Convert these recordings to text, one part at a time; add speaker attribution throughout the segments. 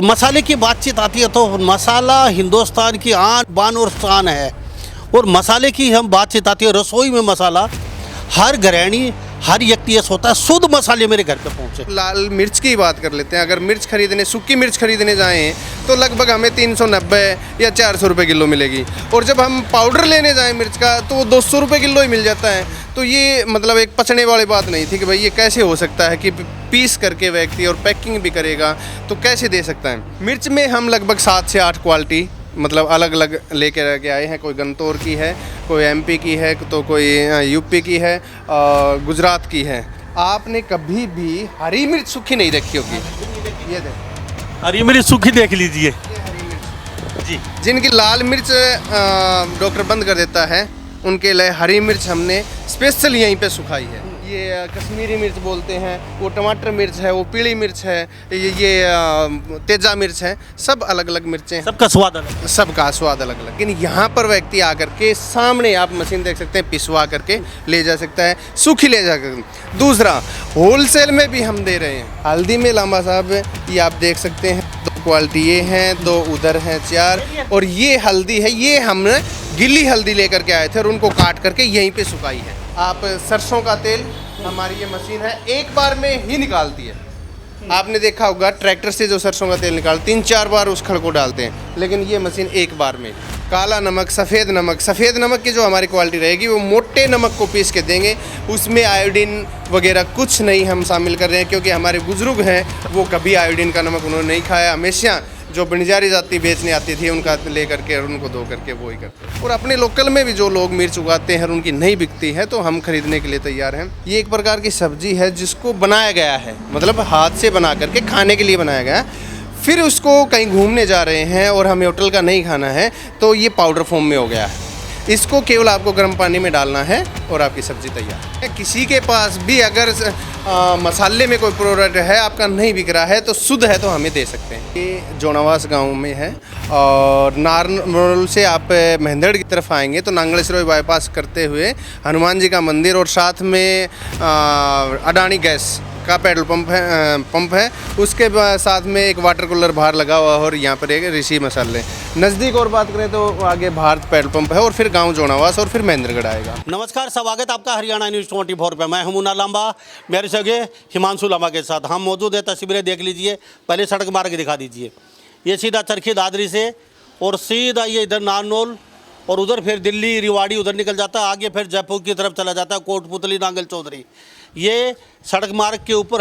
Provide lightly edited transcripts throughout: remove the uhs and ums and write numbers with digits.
Speaker 1: मसाले की बातचीत आती है तो मसाला हिंदुस्तान की आन बान और शान है। और मसाले की हम बातचीत आती है, रसोई में मसाला हर गृहिणी हर व्यक्ति ये सोचता है शुद्ध मसाले मेरे घर पे पहुंचे।
Speaker 2: लाल मिर्च की बात कर लेते हैं। अगर मिर्च खरीदने सूखी मिर्च खरीदने जाएं तो लगभग हमें 390 या 400 रुपये किलो मिलेगी, और जब हम पाउडर लेने जाएं मिर्च का तो वो 200 रुपये किलो ही मिल जाता है। तो ये मतलब एक पचने वाली बात नहीं थी कि भाई ये कैसे हो सकता है कि पीस करके व्यक्ति और पैकिंग भी करेगा तो कैसे दे सकता है। मिर्च में हम लगभग 7 से 8 क्वालिटी मतलब अलग अलग लेके रह के आए हैं। कोई गन्नौर की है, कोई एमपी की है, तो कोई यूपी की है, गुजरात की है। आपने कभी भी हरी मिर्च सूखी नहीं रखी होगी। ये देख,
Speaker 1: हरी मिर्च सूखी देख लीजिए जी।
Speaker 2: जिनकी लाल मिर्च डॉक्टर बंद कर देता है उनके लिए हरी मिर्च हमने स्पेशल यहीं पे सुखाई है। ये कश्मीरी मिर्च बोलते हैं, वो टमाटर मिर्च है, वो पीली मिर्च है, ये तेजा मिर्च है। सब अलग अलग मिर्चें हैं,
Speaker 1: सबका स्वाद अलग।
Speaker 2: सबका स्वाद अलग अलग। लेकिन यहाँ पर व्यक्ति आकर के सामने आप मशीन देख सकते हैं, पिसवा करके ले जा सकता है, सूखी ले जा कर। दूसरा, होलसेल में भी हम दे रहे हैं। हल्दी में लांबा साहब ये आप देख सकते हैं, 2 क्वालिटी ये हैं, 2 उधर हैं, 4। और ये हल्दी है, ये हमने गिल्ली हल्दी लेकर के आए थे और उनको काट करके यहीं पे सुखाई है। आप सरसों का तेल, हमारी ये मशीन है एक बार में ही निकालती है। आपने देखा होगा ट्रैक्टर से जो सरसों का तेल निकाल 3-4 बार उस खड़ को डालते हैं, लेकिन ये मशीन एक बार में। काला नमक, सफ़ेद नमक की जो हमारी क्वालिटी रहेगी वो मोटे नमक को पीस के देंगे। उसमें आयोडीन वगैरह कुछ नहीं हम शामिल कर रहे हैं, क्योंकि हमारे बुजुर्ग हैं वो कभी आयोडीन का नमक उन्होंने नहीं खाया। हमेशा जो बंजारी जाति बेचने आती थी उनका ले करके और उनको धो करके वो ही करते। और अपने लोकल में भी जो लोग मिर्च उगाते हैं और उनकी नहीं बिकती है तो हम खरीदने के लिए तैयार हैं। ये एक प्रकार की सब्जी है जिसको बनाया गया है, मतलब हाथ से बना करके खाने के लिए बनाया गया है। फिर उसको कहीं घूमने जा रहे हैं और हमें होटल का नहीं खाना है तो ये पाउडर फॉर्म में हो गया है। इसको केवल आपको गर्म पानी में डालना है और आपकी सब्ज़ी तैयार है। किसी के पास भी अगर मसाले में कोई प्रोडक्ट है आपका नहीं बिक रहा है तो शुद्ध है तो हमें दे सकते हैं। ये जोनावास गांव में है, और नारनौल से आप मेहंदड़ की तरफ आएंगे तो नांगलेश्वरी बाईपास करते हुए हनुमान जी का मंदिर और साथ में अडानी गैस का पेट्रोल पंप है। उसके साथ में एक वाटर कूलर बाहर लगा हुआ और यहाँ पर एक ऋषि मसाले। नज़दीक और बात करें तो आगे भारत पेट्रोल पंप है और फिर गांव जोनावास और फिर महेंद्रगढ़ आएगा।
Speaker 1: नमस्कार, स्वागत आपका हरियाणा न्यूज़ 24 पे। मैं हूं मुन्ना लांबा, मेरे सगे हिमांशु लांबा के साथ हम मौजूद है। तस्वीरें देख लीजिए, पहले सड़क मार्ग दिखा दीजिए। ये सीधा चरखी दादरी से और सीधा ये इधर नारनौल और उधर फिर दिल्ली रिवाड़ी उधर निकल जाता है। आगे फिर जयपुर की तरफ चला जाता है, कोटपुतली नांगल चौधरी। ये सड़क मार्ग के ऊपर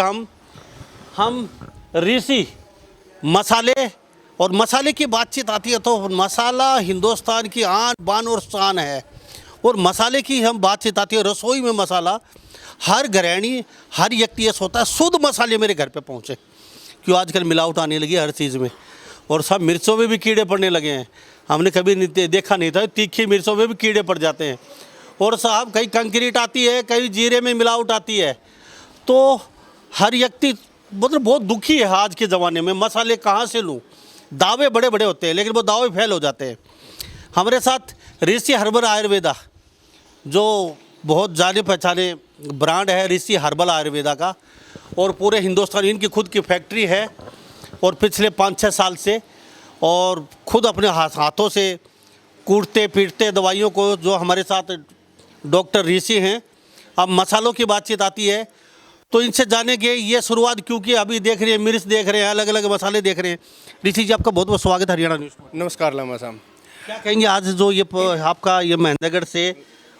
Speaker 1: हम ऋषि मसाले और मसाले की बातचीत आती है तो मसाला हिंदुस्तान की आन बान और शान है। और मसाले की हम बातचीत आती है, रसोई में मसाला हर गृहिणी हर व्यक्ति ये सोचता है शुद्ध मसाले मेरे घर पे पहुँचे। क्यों आजकल मिलावट आने लगी हर चीज़ में, और सब मिर्चों में भी कीड़े पड़ने लगे हैं। हमने कभी देखा नहीं था, तीखी मिर्चों में भी कीड़े पड़ जाते हैं। और साहब कहीं कंक्रीट आती है, कहीं जीरे में मिलावट आती है, तो हर व्यक्ति मतलब बहुत दुखी है आज के ज़माने में। मसाले कहाँ से लूँ? दावे बड़े बड़े होते हैं लेकिन वो दावे फेल हो जाते हैं। हमारे साथ ऋषि हर्बल आयुर्वेदा, जो बहुत जाने पहचाने ब्रांड है ऋषि हर्बल आयुर्वेदा का, और पूरे हिंदुस्तान इनकी खुद की फैक्ट्री है और पिछले 5-6 साल से और खुद अपने हाथों से कूटते पीटते दवाइयों को, जो हमारे साथ डॉक्टर ऋषि हैं। अब मसालों की बातचीत आती है तो इनसे जानेंगे ये शुरुआत क्योंकि अभी देख रहे हैं मिर्च देख रहे हैं, अलग अलग मसाले देख रहे हैं। ऋषि जी, आपका बहुत बहुत स्वागत है हरियाणा न्यूज़ में।
Speaker 2: नमस्कार लामा साहब,
Speaker 1: क्या कहेंगे आज जो ये आपका ये महेंद्रगढ़ से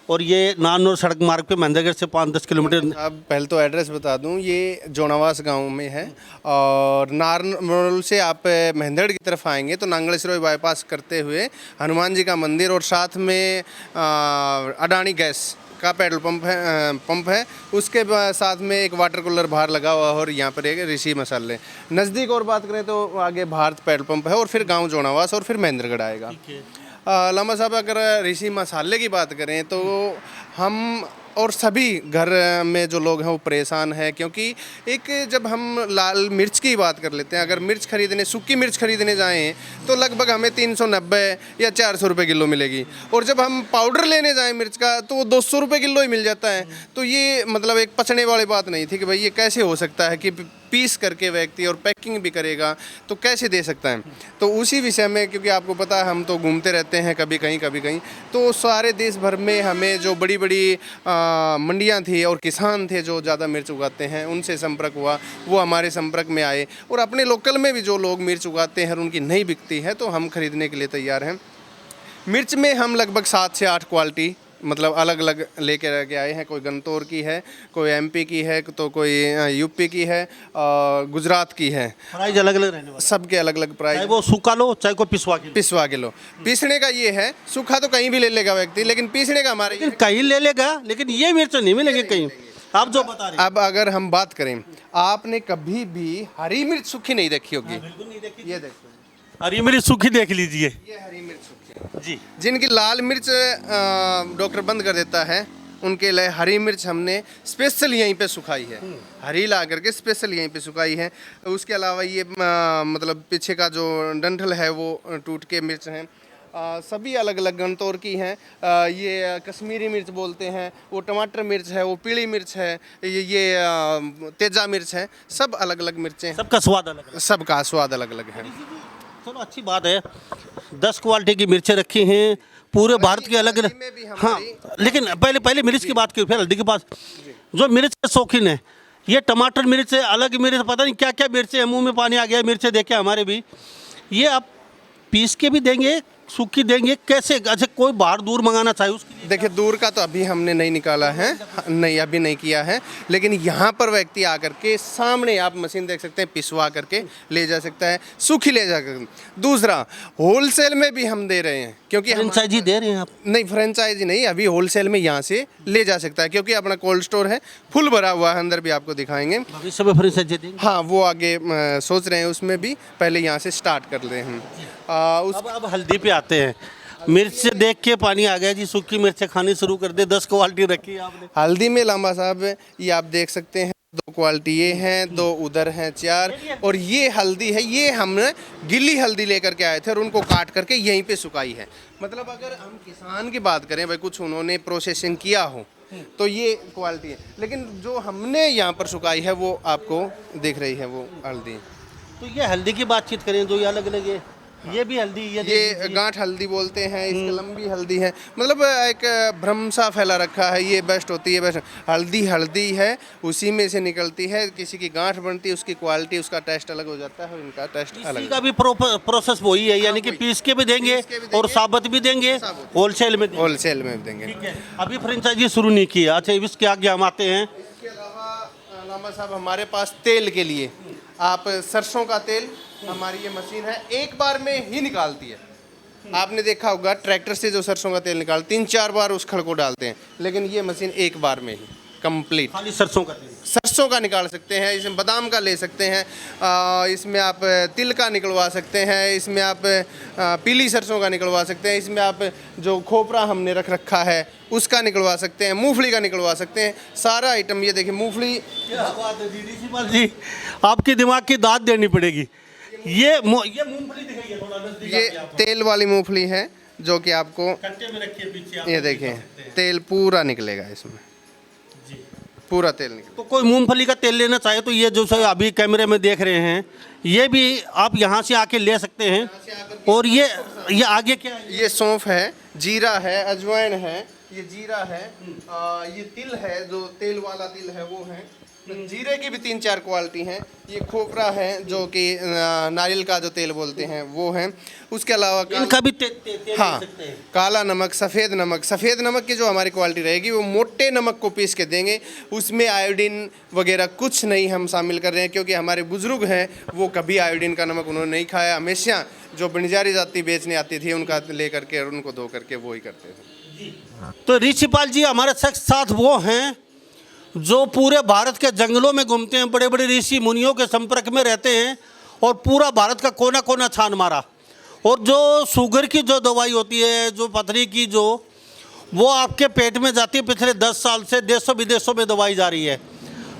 Speaker 1: और ये नारनौल सड़क मार्ग पे महेंद्रगढ़ से 5-10 किलोमीटर।
Speaker 2: अब पहले तो एड्रेस बता दूं, ये जोनावास गांव में है, और नारनौल से आप मेहंदड़ की तरफ आएंगे तो नांगलेश्वरी बाईपास करते हुए हनुमान जी का मंदिर और साथ में अडानी गैस का पेट्रोल पंप है। उसके साथ में एक वाटर कूलर बाहर लगा हुआ और यहाँ पर एक ऋषि मसाले। नज़दीक और बात करें तो आगे भारत पेट्रोल पंप है और फिर गांव जोनावास और फिर महेंद्रगढ़ आएगा। लामा साहब, अगर ऋषि मसाले की बात करें तो हम और सभी घर में जो लोग हैं वो परेशान है, क्योंकि एक जब हम लाल मिर्च की बात कर लेते हैं, अगर मिर्च खरीदने सूखी मिर्च खरीदने जाएं तो लगभग हमें 390 या 400 रुपये किलो मिलेगी, और जब हम पाउडर लेने जाएं मिर्च का तो वो 200 रुपये किलो ही मिल जाता है। तो ये मतलब एक पचने वाली बात नहीं थी कि भाई ये कैसे हो सकता है कि पीस करके व्यक्ति और पैकिंग भी करेगा तो कैसे दे सकता है। तो उसी विषय में, क्योंकि आपको पता है हम तो घूमते रहते हैं कभी कहीं, तो सारे देश भर में हमें जो बड़ी बड़ी मंडियाँ थी और किसान थे जो ज़्यादा मिर्च उगाते हैं उनसे संपर्क हुआ, वो हमारे संपर्क में आए और अपने लोकल में भी जो लोग मिर्च उगाते हैं और उनकी नहीं बिकती है तो हम खरीदने के लिए तैयार हैं। मिर्च में हम लगभग 7 से 8 क्वालिटी मतलब अलग अलग लेके के आए हैं। कोई गन्नौर की है, कोई एमपी की है, तो कोई यूपी की है, गुजरात की है।
Speaker 1: प्राइस अलग अलग रहने वाला,
Speaker 2: सबके अलग अलग प्राइस।
Speaker 1: चाहे वो सूखा लो चाहे को पिसवा के लो। पीसने
Speaker 2: का ये है, सूखा तो कहीं भी ले लेगा व्यक्ति, लेकिन पीसने का हमारे
Speaker 1: लेकिन कहीं ले लेगा, लेकिन ये मिर्च नहीं मिलेगी कहीं। आप जो बता रहे हैं।
Speaker 2: अब अगर हम बात करें, आपने कभी भी हरी मिर्च सूखी नहीं देखी होगी।
Speaker 1: बिल्कुल नहीं देखी।
Speaker 2: ये देखो,
Speaker 1: हरी मिर्च सूखी देख लीजिए,
Speaker 2: ये हरी मिर्च सूखी
Speaker 1: जी।
Speaker 2: जिनकी लाल मिर्च डॉक्टर बंद कर देता है, उनके लिए हरी मिर्च हमने स्पेशल यहीं पे सुखाई है, हरी ला करके स्पेशल यहीं पे सुखाई है। उसके अलावा ये मतलब पीछे का जो डंठल है वो टूट के मिर्च हैं। सभी अलग अलग गन्नौर की हैं। ये कश्मीरी मिर्च बोलते हैं, वो टमाटर मिर्च है, वो पीली मिर्च है, ये तेजा मिर्च है। सब अलग अलग मिर्चें,
Speaker 1: सबका स्वाद अलग,
Speaker 2: सबका स्वाद अलग अलग है।
Speaker 1: चलो अच्छी बात है। 10 क्वालिटी की मिर्चें रखी हैं पूरे भारत के अलग अलग। हाँ, लेकिन पहले मिर्च की बात की, फिर हल्दी के पास। जो मिर्च के शौकीन है, ये टमाटर मिर्च है, अलग मिर्च, पता नहीं क्या क्या मिर्चें है, मुंह में पानी आ गया मिर्चें देखे हमारे भी। ये आप पीस के भी देंगे, सूखी देंगे, कैसे? अच्छा, कोई बाहर दूर मंगाना चाहिए उसके लिए?
Speaker 2: देखिए, दूर का तो अभी हमने नहीं निकाला है, नहीं अभी नहीं किया है, लेकिन यहाँ पर व्यक्ति आकर के सामने आप मशीन देख सकते हैं, पिसवा करके ले जा सकता है, सूखी ले जा कर। दूसरा, होलसेल में भी हम दे रहे हैं, क्योंकि
Speaker 1: फ्रेंचाइजी दे रहे हैं आप?
Speaker 2: नहीं, फ्रेंचाइजी नहीं, अभी होलसेल में यहाँ से ले जा सकता है, क्योंकि अपना कोल्ड स्टोर है, फुल भरा हुआ है, अंदर भी आपको दिखाएंगे।
Speaker 1: भविष्य में फ्रेंचाइजी देंगे?
Speaker 2: हाँ, वो आगे सोच रहे हैं, उसमें भी पहले यहाँ से स्टार्ट कर रहे हैं।
Speaker 1: अब हल्दी पे आते हैं। मिर्च से देख के पानी आ गया जी, सूखी मिर्चें खानी शुरू कर दे। 10 क्वालिटी रखी है आपने।
Speaker 2: हल्दी में लांबा साहब, ये आप देख सकते हैं, 2 क्वालिटी ये हैं, 2 उधर हैं, 4, और ये हल्दी है, ये हमने गिल्ली हल्दी लेकर के आए थे और उनको काट करके यहीं पे सुखाई है। मतलब अगर हम किसान की बात करें भाई, कुछ उन्होंने प्रोसेसिंग किया हो तो ये क्वालिटी है, लेकिन जो हमने यहाँ पर सुखाई है वो आपको दिख रही है, वो हल्दी।
Speaker 1: तो ये हल्दी की बातचीत करें, जो ये अलग अलग है, ये भी हल्दी,
Speaker 2: ये गांठ हल्दी बोलते हैं, इसकी लंबी हल्दी है। मतलब एक भ्रम सा फैला रखा है, ये बेस्ट होती है, बेस्ट हल्दी है, उसी में से निकलती है। किसी की गांठ बनती है, उसकी क्वालिटी, उसका टेस्ट अलग हो जाता है और इनका टेस्ट अलग।
Speaker 1: का भी प्रोसेस वही है, यानी कि पीस के भी देंगे और साबुत भी देंगे, होलसेल में
Speaker 2: देंगे।
Speaker 1: अभी फ्रेंचाइजी शुरू नहीं की। अच्छा, इसके आगे हम आते हैं।
Speaker 2: इसके अलावा लामा साहब, हमारे पास तेल के लिए आप सरसों का तेल, हमारी ये मशीन है, एक बार में ही निकालती है। आपने देखा होगा ट्रैक्टर से जो सरसों का तेल निकाल 3-4 बार उस खड़ को डालते हैं, लेकिन ये मशीन एक बार में ही कंप्लीट
Speaker 1: खाली सरसों का तेल,
Speaker 2: सरसों का निकाल सकते हैं। इसमें बादाम का ले सकते हैं, इसमें आप तिल का निकलवा सकते हैं, इसमें आप पीली सरसों का निकलवा सकते हैं, इसमें आप जो खोपरा हमने रख रखा है उसका निकलवा सकते हैं, मूंगफली का निकलवा सकते हैं, सारा आइटम। ये देखिए मूंगफली।
Speaker 1: क्या बात है जी, आपके दिमाग की दाद देनी पड़ेगी। ये मूंगफली दिखाइए थोड़ा,
Speaker 2: ये तेल वाली मूंगफली है जो कि आपको
Speaker 1: कट्टे में रखिए पीछे,
Speaker 2: ये देखें, तेल पूरा निकलेगा इसमें, पूरा तेल निकल।
Speaker 1: तो कोई मूंगफली का तेल लेना चाहे तो ये जो अभी कैमरे में देख रहे हैं, ये भी आप यहाँ से आके ले सकते हैं। और ये आगे क्या है?
Speaker 2: ये सौंफ है, जीरा है, अजवाइन है, ये जीरा है, ये तिल है, जो तेल वाला तिल है वो है। जीरे की भी 3-4 क्वालिटी हैं। ये खोपरा है जो कि नारियल का जो तेल बोलते हैं वो है। उसके अलावा
Speaker 1: इनका भी तेल
Speaker 2: हाँ, काला नमक, सफ़ेद नमक। सफ़ेद नमक की जो हमारी क्वालिटी रहेगी वो मोटे नमक को पीस के देंगे, उसमें आयोडीन वगैरह कुछ नहीं हम शामिल कर रहे हैं, क्योंकि हमारे बुजुर्ग हैं वो कभी आयोडीन का नमक उन्होंने नहीं खाया। हमेशा जो बंजारी जाति बेचने आती थी उनका ले करके और उनको धो करके वो ही करते थे।
Speaker 1: तो ऋषिपाल जी हमारे साथ वो हैं जो पूरे भारत के जंगलों में घूमते हैं, बड़े बड़े ऋषि मुनियों के संपर्क में रहते हैं और पूरा भारत का कोना कोना छान मारा। और जो शुगर की जो दवाई होती है, जो पथरी की, जो वो आपके पेट में जाती है, पिछले 10 साल से देशों विदेशों में दवाई जा रही है।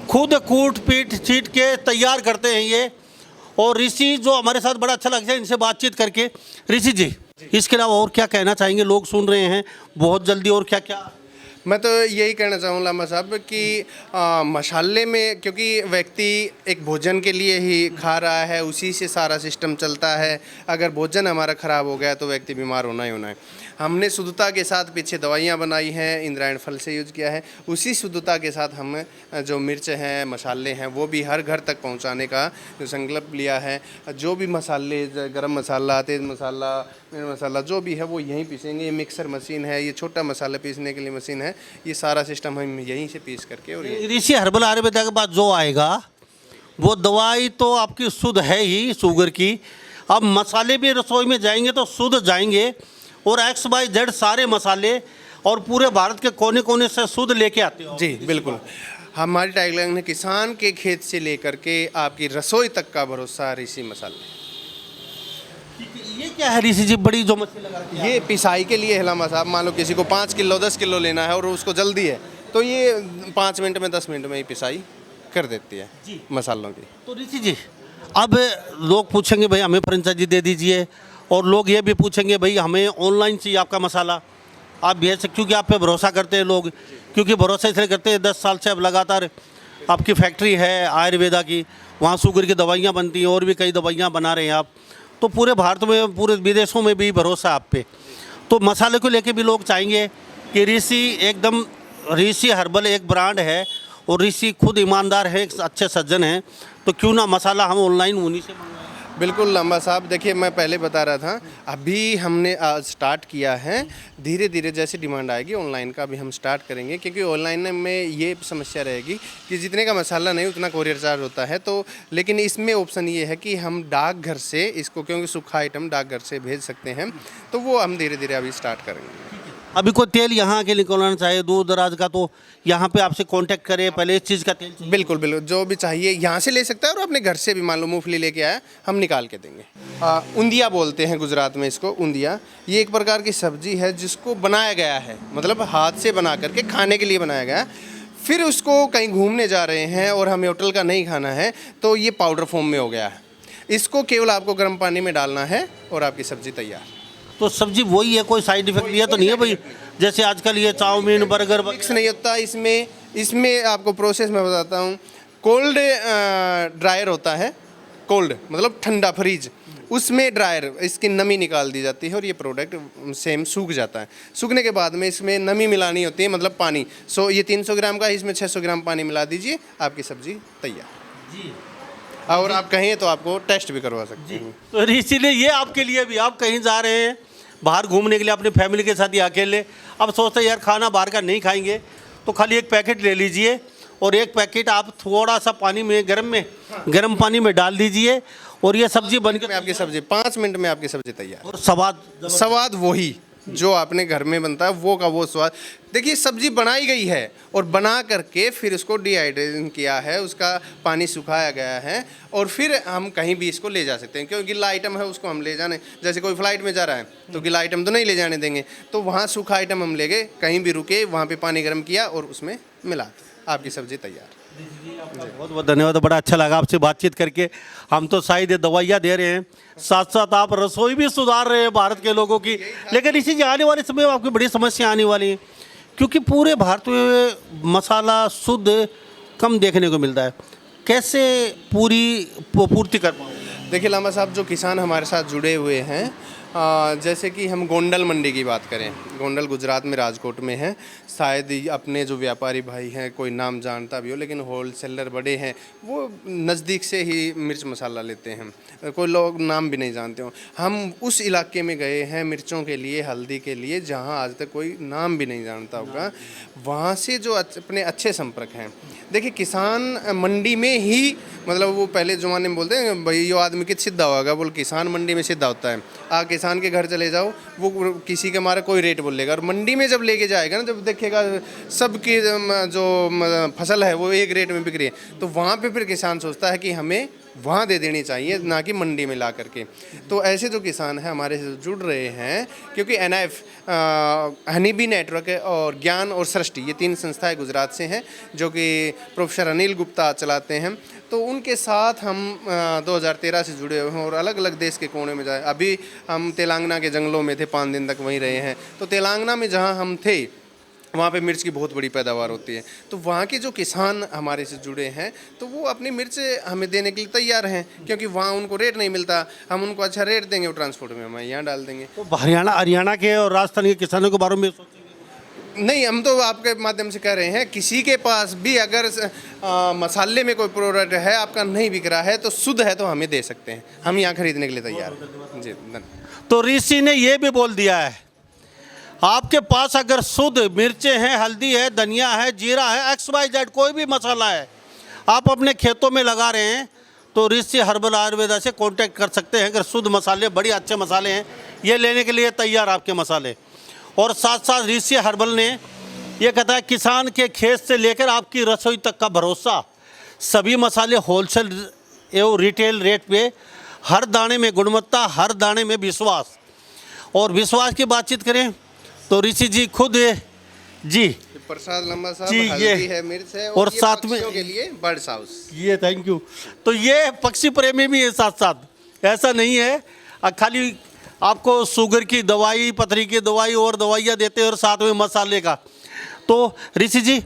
Speaker 1: खुद कूट पीट छीट के तैयार करते हैं ये। और ऋषि जो हमारे साथ बड़ा अच्छा लगता है इनसे बातचीत करके। ऋषि जी, इसके अलावा और क्या कहना चाहेंगे? लोग सुन रहे हैं बहुत जल्दी, और क्या क्या?
Speaker 2: मैं तो यही कहना चाहूँ लामा साहब कि मसाले में, क्योंकि व्यक्ति एक भोजन के लिए ही खा रहा है, उसी से सारा सिस्टम चलता है। अगर भोजन हमारा ख़राब हो गया तो व्यक्ति बीमार होना ही होना है। हमने शुद्धता के साथ पीछे दवाइयाँ बनाई हैं, इंद्रायण फल से यूज किया है, उसी शुद्धता के साथ हम जो मिर्च हैं, मसाले हैं, वो भी हर घर तक पहुँचाने का जो संकल्प लिया है। जो भी मसाले, गरम मसाला, तेज़ मसाला, मिर्च मसाला जो भी है वो यहीं पीसेंगे। ये मिक्सर मशीन है, ये छोटा मसाला पीसने के लिए मशीन है, ये सारा सिस्टम हम यहीं से पीस करके। और
Speaker 1: ऋषि हर्बल आयुर्वेदा के बाद जो आएगा वो दवाई तो आपकी शुद्ध है ही शुगर की। अब मसाले भी रसोई में जाएंगे तो शुद्ध जाएंगे, और XYZ सारे मसाले और पूरे भारत के कोने कोने से शुद्ध लेके आते हो।
Speaker 2: जी बिल्कुल, हमारी टैगलाइन है किसान के खेत से लेकर के आपकी रसोई तक का भरोसा ऋषि मसाले।
Speaker 1: ये क्या है ऋषि जी, बड़ी जो मछली लगा रखी है?
Speaker 2: ये पिसाई के लिए है लामा साहब। मान लो किसी को 5 किलो 10 किलो लेना है और उसको जल्दी है, तो ये 5 मिनट में 10 मिनट में ही पिसाई कर देती है
Speaker 1: जी
Speaker 2: मसालों की।
Speaker 1: तो ऋषि जी, अब लोग पूछेंगे भाई हमें फ्रेंचाइजी दे दीजिए, और लोग ये भी पूछेंगे भाई हमें ऑनलाइन चाहिए आपका मसाला, आप भेज सकते, क्योंकि आप पे भरोसा करते हैं लोग, क्योंकि भरोसा इसलिए करते हैं 10 साल से अब लगातार आपकी फैक्ट्री है आयुर्वेदा की, वहाँ शुगर की दवाइयाँ बनती हैं और भी कई दवाइयाँ बना रहे हैं आप, तो पूरे भारत में, पूरे विदेशों में भी भरोसा है आप पे। तो मसाले को लेके भी लोग चाहेंगे कि ऋषि एकदम, ऋषि हर्बल एक ब्रांड है और ऋषि खुद ईमानदार है, एक अच्छे सज्जन हैं, तो क्यों ना मसाला हम ऑनलाइन उन्हीं से मंगवाएं।
Speaker 2: बिल्कुल लामा साहब, देखिए मैं पहले बता रहा था, अभी हमने आज स्टार्ट किया है। धीरे धीरे जैसे डिमांड आएगी ऑनलाइन का भी हम स्टार्ट करेंगे, क्योंकि ऑनलाइन में ये समस्या रहेगी कि जितने का मसाला नहीं उतना कोरियर चार्ज होता है। तो लेकिन इसमें ऑप्शन ये है कि हम डाकघर से इसको, क्योंकि सूखा आइटम डाकघर से भेज सकते हैं, तो वो हम धीरे धीरे अभी स्टार्ट करेंगे।
Speaker 1: अभी कोई तेल यहाँ आके निकलना चाहे दूर दराज का, तो यहाँ पे आपसे कांटेक्ट करे, पहले इस चीज़ का तेल चाहिए?
Speaker 2: बिल्कुल बिल्कुल, जो भी चाहिए यहाँ से ले सकता है, और अपने घर से भी मान लो मूंगफली लेके आया, हम निकाल के देंगे। उंदिया बोलते हैं गुजरात में इसको, उंदिया। ये एक प्रकार की सब्जी है जिसको बनाया गया है, मतलब हाथ से बना करके खाने के लिए बनाया गया है। फिर उसको कहीं घूमने जा रहे हैं और हमें होटल का नहीं खाना है, तो ये पाउडर फॉर्म में हो गया है। इसको केवल आपको गर्म पानी में डालना है और आपकी सब्जी तैयार।
Speaker 1: तो सब्जी वही है, कोई साइड इफेक्ट लिया तो नहीं है भाई? जैसे आजकल ये चाउमीन, बर्गर
Speaker 2: मिक्स नहीं होता इसमें आपको प्रोसेस मैं बताता हूँ। कोल्ड ड्रायर होता है, कोल्ड मतलब ठंडा फ्रीज, उसमें ड्रायर इसकी नमी निकाल दी जाती है और ये प्रोडक्ट सेम सूख जाता है। सूखने के बाद में इसमें नमी मिलानी होती है, मतलब पानी। ये 300 ग्राम का है, इसमें 600 ग्राम पानी मिला दीजिए, आपकी सब्जी तैयार जी। और आप कहें तो आपको टेस्ट भी करवा सकते हैं।
Speaker 1: तो इसीलिए ये आपके लिए भी, आप कहीं जा रहे हैं बाहर घूमने के लिए अपनी फैमिली के साथ या अकेले, अब सोचते हैं यार खाना बाहर का नहीं खाएंगे, तो खाली एक पैकेट ले लीजिए और एक पैकेट आप थोड़ा सा पानी में, गर्म पानी में डाल दीजिए और ये सब्जी बन के
Speaker 2: आपकी सब्जी 5 मिनट में आपकी सब्जी तैयार।
Speaker 1: और स्वाद
Speaker 2: वही जो आपने घर में बनता है वो का वो स्वाद। देखिए सब्जी बनाई गई है और बना करके फिर उसको डिहाइड्रेशन किया है, उसका पानी सुखाया गया है, और फिर हम कहीं भी इसको ले जा सकते हैं। क्योंकि गिला आइटम है उसको हम ले जाने, जैसे कोई फ्लाइट में जा रहा है तो गिला आइटम तो नहीं ले जाने देंगे, तो वहाँ सूखा आइटम हम ले गए, कहीं भी रुके, वहाँ पे पानी गर्म किया और उसमें मिला, आपकी सब्जी तैयार।
Speaker 1: बहुत बहुत धन्यवाद, बड़ा अच्छा लगा आपसे बातचीत करके। हम तो शायद दवाइयाँ दे रहे हैं, साथ साथ आप रसोई भी सुधार रहे हैं भारत के लोगों की। लेकिन इसी के आने वाले समय में आपकी बड़ी समस्या आने वाली है, क्योंकि पूरे भारत में मसाला शुद्ध कम देखने को मिलता है। कैसे पूर्ति कर पाओगे?
Speaker 2: देखिए लामा साहब, जो किसान हमारे साथ जुड़े हुए हैं, जैसे कि हम गोंडल मंडी की बात करें, गोंडल गुजरात में राजकोट में है। शायद अपने जो व्यापारी भाई हैं कोई नाम जानता भी हो, लेकिन होलसेलर बड़े हैं वो नज़दीक से ही मिर्च मसाला लेते हैं, कोई लोग नाम भी नहीं जानते हो। हम उस इलाके में गए हैं मिर्चों के लिए, हल्दी के लिए, जहां आज तक कोई नाम भी नहीं जानता होगा। वहाँ से जो अपने अच्छे संपर्क हैं। देखिए किसान मंडी में ही, मतलब वो पहले ज़माने में बोलते हैं भाई यो आदमी कित सीधा होगा, बोल किसान मंडी में सीधा होता है। किसान के घर चले जाओ, वो किसी के मारे कोई रेट बोलेगा, और मंडी में जब लेके जाएगा ना, जब देखेगा सबकी जो फसल है वो एक रेट में बिक रही है, तो वहाँ पे फिर किसान सोचता है कि हमें वहाँ दे देनी चाहिए, ना कि मंडी में ला करके। तो ऐसे जो किसान हैं हमारे से जुड़ रहे हैं, क्योंकि NIF हनी बी नेटवर्क है और ज्ञान और सृष्टि, ये 3 संस्थाएं गुजरात से हैं जो कि प्रोफेसर अनिल गुप्ता चलाते हैं। तो उनके साथ हम 2013 से जुड़े हुए हैं और अलग अलग देश के कोने में जाए। अभी हम तेलंगाना के जंगलों में थे, 5 दिन तक वहीं रहे हैं। तो तेलंगाना में जहाँ हम थे वहाँ पे मिर्च की बहुत बड़ी पैदावार होती है। तो वहाँ के जो किसान हमारे से जुड़े हैं तो वो अपनी मिर्च हमें देने के लिए तैयार हैं, क्योंकि वहाँ उनको रेट नहीं मिलता, हम उनको अच्छा रेट देंगे, वो ट्रांसपोर्ट में हम यहाँ डाल देंगे।
Speaker 1: तो हरियाणा के और राजस्थान के किसानों के बारे में सोचेंगे?
Speaker 2: नहीं, हम तो आपके माध्यम से कह रहे हैं, किसी के पास भी अगर मसाले में कोई प्रोडक्ट है आपका नहीं बिक रहा है तो शुद्ध है तो हमें दे सकते हैं, हम यहाँ खरीदने के लिए तैयार हैं जी। धन्यवाद।
Speaker 1: तो ऋषि ने ये भी बोल दिया है, आपके पास अगर शुद्ध मिर्चें हैं, हल्दी है, धनिया है, जीरा है, XYZ कोई भी मसाला है, आप अपने खेतों में लगा रहे हैं तो ऋषि हर्बल आयुर्वेदा से कांटेक्ट कर सकते हैं। अगर शुद्ध मसाले, बड़ी अच्छे मसाले हैं, ये लेने के लिए तैयार आपके मसाले। और साथ साथ ऋषि हर्बल ने ये कहता है किसान के खेत से लेकर आपकी रसोई तक का भरोसा, सभी मसाले होलसेल एवं रिटेल रेट पे, हर दाने में गुणवत्ता, हर दाने में विश्वास। और विश्वास की बातचीत करें तो ऋषि जी खुद जी
Speaker 2: प्रसाद लंबा साहब,
Speaker 1: जी,
Speaker 2: हल्दी है, मिर्च है,
Speaker 1: और
Speaker 2: ये
Speaker 1: साथ में
Speaker 2: पक्षियों के लिए बर्ड्स हाउस।
Speaker 1: ये थैंक यू। तो ये पक्षी प्रेमी भी है साथ साथ, ऐसा नहीं है खाली आपको शुगर की दवाई, पथरी की दवाई और दवाइयाँ देते हैं और साथ में मसाले का। तो ऋषि जी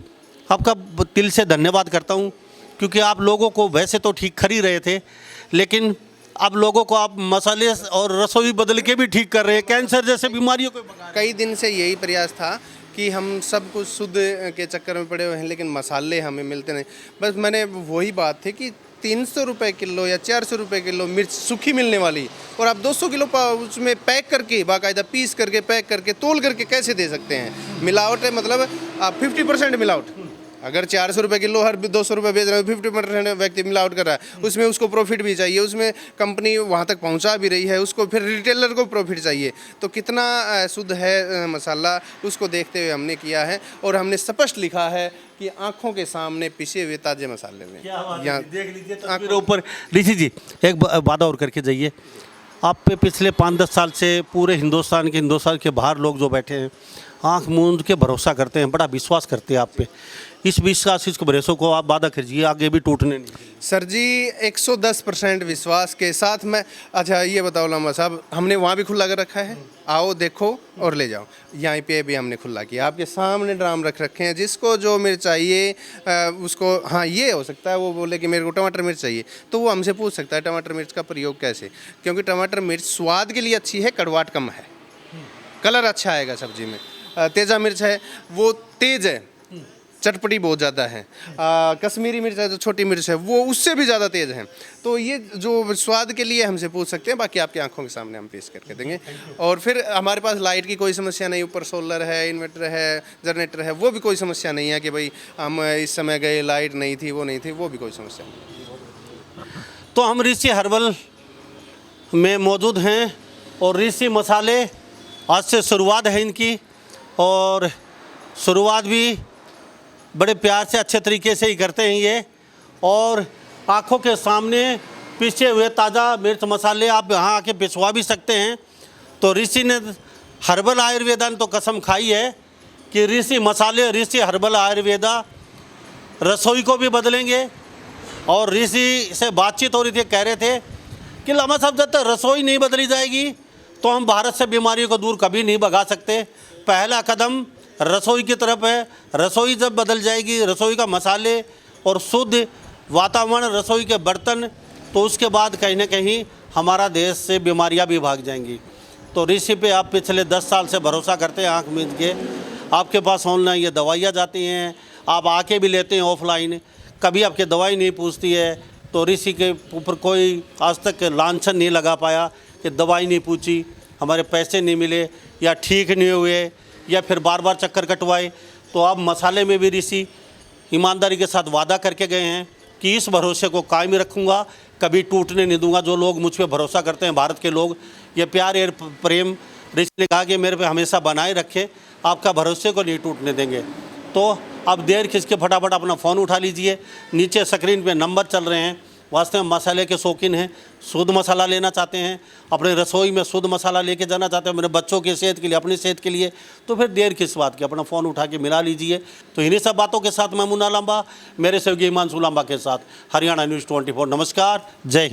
Speaker 1: आपका दिल से धन्यवाद करता हूँ, क्योंकि आप लोगों को वैसे तो ठीक कर ही रहे थे, लेकिन अब लोगों को आप मसाले और रसोई बदल के भी ठीक कर रहे हैं, कैंसर जैसे बीमारियों को भगा रहे हैं।
Speaker 2: कई दिन से यही प्रयास था कि हम सब कुछ शुद्ध के चक्कर में पड़े हुए हैं, लेकिन मसाले हमें मिलते नहीं। बस मैंने वही बात थी कि 300 रुपये किलो या 400 रुपये किलो मिर्च सूखी मिलने वाली, और आप 200 किलो उसमें पैक करके, बाकायदा पीस करके, पैक करके, तोल करके कैसे दे सकते हैं? मिलावट है, मतलब आप 50% मिलावट। अगर 400 रुपये किलो हर 200 रुपये बेच रहे हो, 50% व्यक्ति मिलावट कर रहा है, उसमें उसको प्रॉफिट भी चाहिए, उसमें कंपनी वहाँ तक पहुँचा भी रही है, उसको फिर रिटेलर को प्रॉफिट चाहिए। तो कितना शुद्ध है मसाला, उसको देखते हुए हमने किया है, और हमने स्पष्ट लिखा है कि आंखों के सामने पिसे हुए ताजे मसाले में।
Speaker 1: यहाँ देख लीजिए तस्वीरों ऊपर। ऋषि जी एक वादा और करके जाइए, आप पे पिछले 5-10 साल से पूरे हिंदुस्तान के बाहर लोग जो बैठे हैं, आंख मूंद के भरोसा करते हैं, बड़ा विश्वास करते हैं आप पे। इस विश्वास, इस भरोसे को आप वादा कीजिए आगे भी टूटने नहीं।
Speaker 2: सर जी 110% विश्वास के साथ मैं, अच्छा ये बताओ लम्बा साहब, हमने वहाँ भी खुला कर रखा है, आओ देखो और ले जाओ। यहाँ पे भी हमने खुला किया, आपके सामने ड्राम रख रखे हैं, जिसको जो मिर्च चाहिए उसको, हाँ ये हो सकता है वो बोले कि मेरे को टमाटर मिर्च चाहिए, तो वो हमसे पूछ सकता है टमाटर मिर्च का प्रयोग कैसे, क्योंकि टमाटर मिर्च स्वाद के लिए अच्छी है, कड़वाहट कम है, कलर अच्छा आएगा सब्जी में। तेजा मिर्च है वो तेज है, चटपटी बहुत ज़्यादा है। कश्मीरी मिर्च है जो छोटी मिर्च है वो उससे भी ज़्यादा तेज़ है। तो ये जो स्वाद के लिए हमसे पूछ सकते हैं, बाकी आपकी आंखों के सामने हम पेश करके देंगे। और फिर हमारे पास लाइट की कोई समस्या नहीं, ऊपर सोलर है, इन्वर्टर है, जनरेटर है, वो भी कोई समस्या नहीं है कि भाई हम इस समय गए लाइट नहीं थी, वो नहीं थी, वो भी कोई समस्या नहीं।
Speaker 1: तो हम ऋषि हर्बल में मौजूद हैं और ऋषि मसाले आज से शुरुआत है इनकी, और शुरुआत भी बड़े प्यार से अच्छे तरीके से ही करते हैं ये। और आँखों के सामने पिसे हुए ताज़ा मिर्च मसाले आप यहाँ आके पिसवा भी सकते हैं। तो ऋषि ने हर्बल आयुर्वेदा ने तो कसम खाई है कि ऋषि मसाले, ऋषि हर्बल आयुर्वेदा रसोई को भी बदलेंगे। और ऋषि से बातचीत हो रही थी, कह रहे थे कि लामा साहब जब तक रसोई नहीं बदली जाएगी तो हम भारत से बीमारियों को दूर कभी नहीं भगा सकते। पहला कदम रसोई की तरफ है। रसोई जब बदल जाएगी, रसोई का मसाले और शुद्ध वातावरण, रसोई के बर्तन, तो उसके बाद कहीं ना कहीं हमारा देश से बीमारियां भी भाग जाएंगी। तो ऋषि पे आप पिछले 10 साल से भरोसा करते हैं आँख मींच के। आपके पास ऑनलाइन ये दवाइयाँ जाती हैं, आप आके भी लेते हैं ऑफलाइन, कभी आपकी दवाई नहीं पूछती है। तो ऋषि के ऊपर कोई आज तक लांछन नहीं लगा पाया कि दवाई नहीं पूछी, हमारे पैसे नहीं मिले, या ठीक नहीं हुए, या फिर बार बार चक्कर कटवाए। तो अब मसाले में भी ऋषि ईमानदारी के साथ वादा करके गए हैं कि इस भरोसे को कायम रखूँगा, कभी टूटने नहीं दूंगा। जो लोग मुझ पर भरोसा करते हैं, भारत के लोग, ये प्यार और प्रेम ऋषि ने कहा कि मेरे पे हमेशा बनाए रखे, आपका भरोसे को नहीं टूटने देंगे। तो अब देर खिसके फटाफट अपना फ़ोन उठा लीजिए, नीचे स्क्रीन पे नंबर चल रहे हैं। वास्तव में मसाले के शौकीन हैं, शुद्ध मसाला लेना चाहते हैं, अपने रसोई में शुद्ध मसाला लेके जाना चाहते हैं, मेरे बच्चों की सेहत के लिए, अपनी सेहत के लिए, तो फिर देर किस बात की, अपना फ़ोन उठा के मिला लीजिए। तो इन्हीं सब बातों के साथ मैं मुन्ना लांबा, मेरे सहयोगी हिमांशु लांबा के साथ, हरियाणा न्यूज़ 24। नमस्कार, जय हिंद।